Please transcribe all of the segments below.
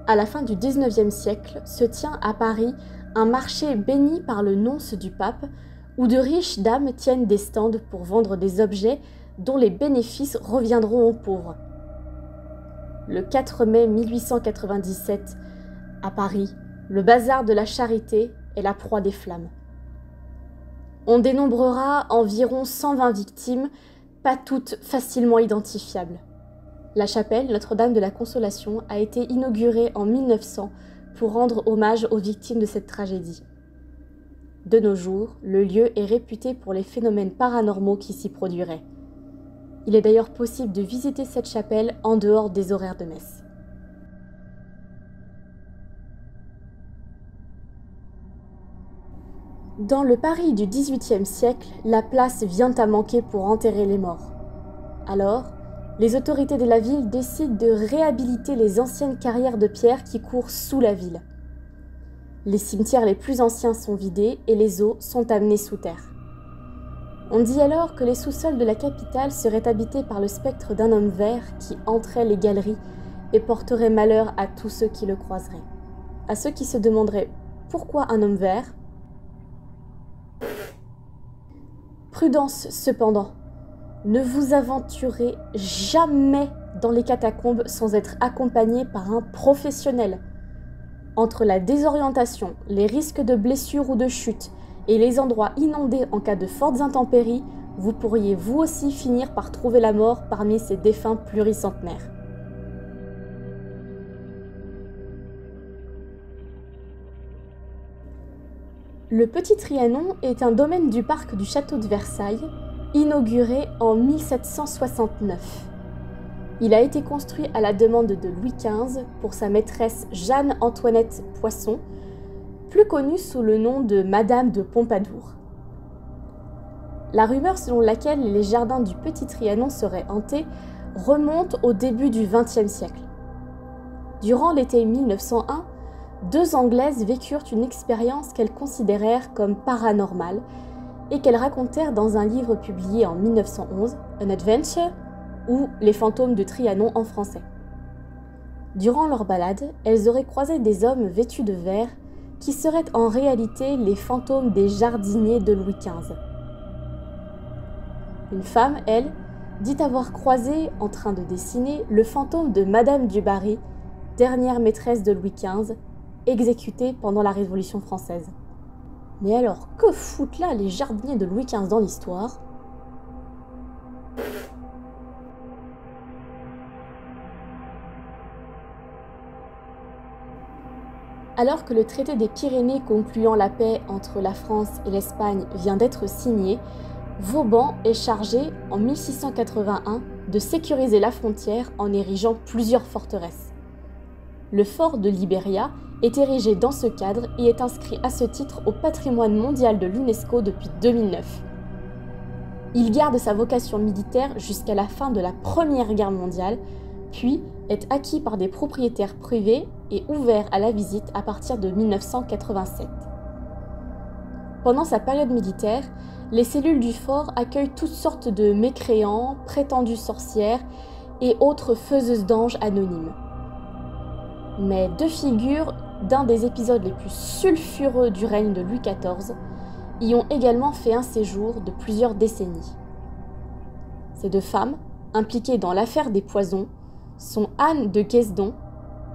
à la fin du XIXe siècle, se tient à Paris un marché béni par le nonce du pape, où de riches dames tiennent des stands pour vendre des objets dont les bénéfices reviendront aux pauvres. Le 4 mai 1897, à Paris, le bazar de la Charité est la proie des flammes. On dénombrera environ 120 victimes, pas toutes facilement identifiables. La chapelle Notre-Dame de la Consolation a été inaugurée en 1900 pour rendre hommage aux victimes de cette tragédie. De nos jours, le lieu est réputé pour les phénomènes paranormaux qui s'y produiraient. Il est d'ailleurs possible de visiter cette chapelle en dehors des horaires de messe. Dans le Paris du XVIIIe siècle, la place vient à manquer pour enterrer les morts. Alors, les autorités de la ville décident de réhabiliter les anciennes carrières de pierre qui courent sous la ville. Les cimetières les plus anciens sont vidés et les os sont amenés sous terre. On dit alors que les sous-sols de la capitale seraient habités par le spectre d'un homme vert qui hanterait les galeries et porterait malheur à tous ceux qui le croiseraient. À ceux qui se demanderaient pourquoi un homme vert ? Prudence cependant, ne vous aventurez jamais dans les catacombes sans être accompagné par un professionnel. Entre la désorientation, les risques de blessures ou de chute et les endroits inondés en cas de fortes intempéries, vous pourriez vous aussi finir par trouver la mort parmi ces défunts pluricentenaires. Le Petit Trianon est un domaine du parc du château de Versailles, inauguré en 1769. Il a été construit à la demande de Louis XV pour sa maîtresse Jeanne-Antoinette Poisson, plus connue sous le nom de Madame de Pompadour. La rumeur selon laquelle les jardins du Petit Trianon seraient hantés remonte au début du XXe siècle. Durant l'été 1901, 2 Anglaises vécurent une expérience qu'elles considérèrent comme paranormale et qu'elles racontèrent dans un livre publié en 1911, An Adventure, ou Les fantômes de Trianon en français. Durant leur balade, elles auraient croisé des hommes vêtus de vert qui seraient en réalité les fantômes des jardiniers de Louis XV. Une femme, elle, dit avoir croisé, en train de dessiner, le fantôme de Madame du Barry, dernière maîtresse de Louis XV, exécutée pendant la Révolution française. Mais alors, que foutent là les jardiniers de Louis XV dans l'histoire ? Alors que le traité des Pyrénées concluant la paix entre la France et l'Espagne vient d'être signé, Vauban est chargé, en 1681, de sécuriser la frontière en érigeant plusieurs forteresses. Le fort de Liberia est érigé dans ce cadre et est inscrit à ce titre au patrimoine mondial de l'UNESCO depuis 2009. Il garde sa vocation militaire jusqu'à la fin de la Première Guerre mondiale, puis est acquis par des propriétaires privés et ouvert à la visite à partir de 1987. Pendant sa période militaire, les cellules du fort accueillent toutes sortes de mécréants, prétendues sorcières et autres faiseuses d'anges anonymes. Mais 2 figures d'un des épisodes les plus sulfureux du règne de Louis XIV y ont également fait un séjour de plusieurs décennies. Ces 2 femmes, impliquées dans l'affaire des poisons, sont Anne de Guesdon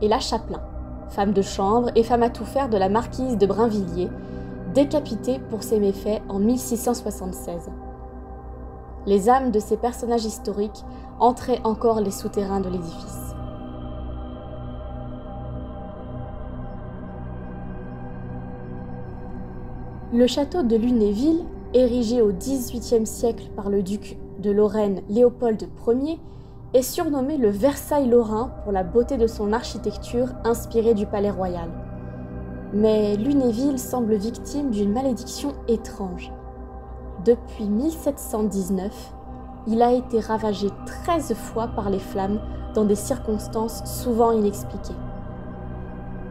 et la Chapelain, femme de chambre et femme à tout faire de la marquise de Brinvilliers, décapitée pour ses méfaits en 1676. Les âmes de ces personnages historiques entraient encore les souterrains de l'édifice. Le château de Lunéville, érigé au XVIIIe siècle par le duc de Lorraine Léopold Ier, est surnommé le Versailles lorrain pour la beauté de son architecture inspirée du palais royal. Mais Lunéville semble victime d'une malédiction étrange. Depuis 1719, il a été ravagé 13 fois par les flammes dans des circonstances souvent inexpliquées.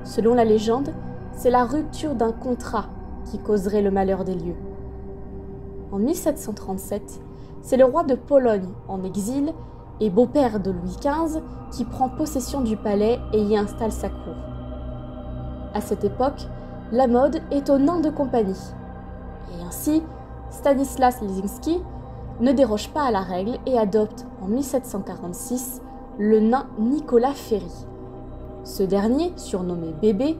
Selon la légende, c'est la rupture d'un contrat qui causerait le malheur des lieux. En 1737, c'est le roi de Pologne, en exil, et beau-père de Louis XV, qui prend possession du palais et y installe sa cour. À cette époque, la mode est au nain de compagnie. Et ainsi, Stanislas Leszczynski ne déroge pas à la règle et adopte en 1746 le nain Nicolas Ferry. Ce dernier, surnommé Bébé,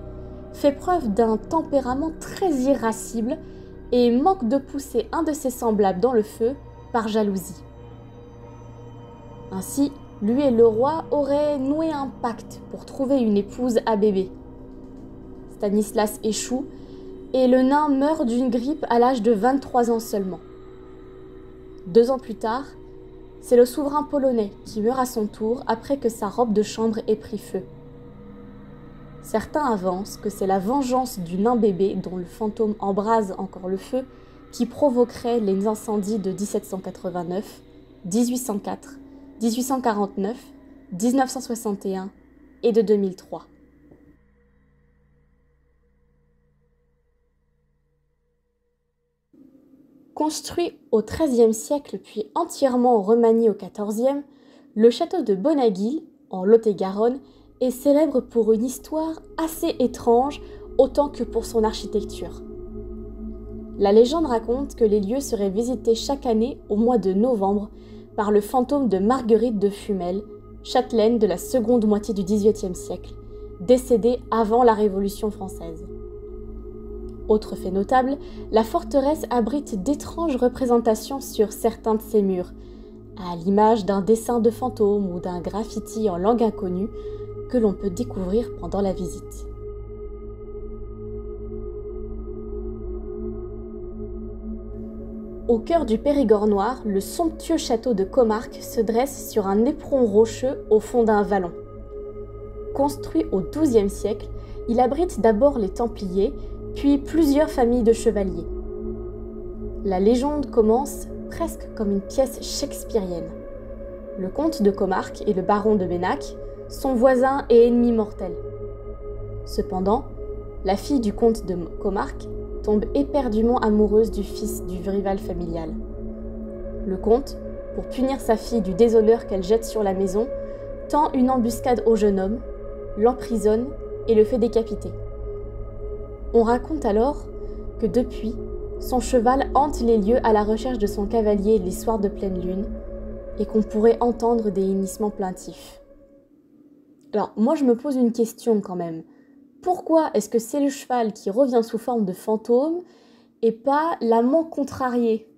fait preuve d'un tempérament très irascible et manque de pousser un de ses semblables dans le feu par jalousie. Ainsi, lui et le roi auraient noué un pacte pour trouver une épouse à Bébé. Stanislas échoue et le nain meurt d'une grippe à l'âge de 23 ans seulement. 2 ans plus tard, c'est le souverain polonais qui meurt à son tour après que sa robe de chambre ait pris feu. Certains avancent que c'est la vengeance du nain Bébé, dont le fantôme embrase encore le feu, qui provoquerait les incendies de 1789, 1804, 1849, 1961 et de 2003. Construit au XIIIe siècle puis entièrement remanié au XIVe, le château de Bonaguil, en Lot-et-Garonne, est célèbre pour une histoire assez étrange autant que pour son architecture. La légende raconte que les lieux seraient visités chaque année au mois de novembre par le fantôme de Marguerite de Fumel, châtelaine de la seconde moitié du XVIIIe siècle, décédée avant la Révolution française. Autre fait notable, la forteresse abrite d'étranges représentations sur certains de ses murs, à l'image d'un dessin de fantôme ou d'un graffiti en langue inconnue que l'on peut découvrir pendant la visite. Au cœur du Périgord noir, le somptueux château de Comarque se dresse sur un éperon rocheux au fond d'un vallon. Construit au XIIe siècle, il abrite d'abord les Templiers, puis plusieurs familles de chevaliers. La légende commence presque comme une pièce shakespearienne. Le comte de Comarque et le baron de Bénac sont voisins et ennemis mortels. Cependant, la fille du comte de Comarque tombe éperdument amoureuse du fils du rival familial. Le comte, pour punir sa fille du déshonneur qu'elle jette sur la maison, tend une embuscade au jeune homme, l'emprisonne et le fait décapiter. On raconte alors que depuis, son cheval hante les lieux à la recherche de son cavalier les soirs de pleine lune et qu'on pourrait entendre des hennissements plaintifs. Alors moi je me pose une question quand même. Pourquoi est-ce que c'est le cheval qui revient sous forme de fantôme et pas l'amant contrarié ?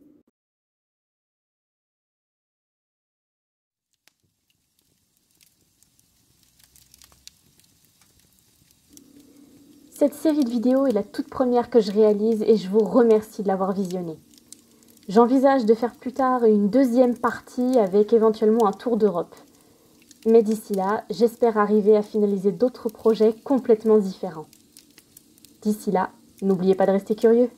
Cette série de vidéos est la toute première que je réalise et je vous remercie de l'avoir visionnée. J'envisage de faire plus tard une deuxième partie avec éventuellement un tour d'Europe. Mais d'ici là, j'espère arriver à finaliser d'autres projets complètement différents. D'ici là, n'oubliez pas de rester curieux.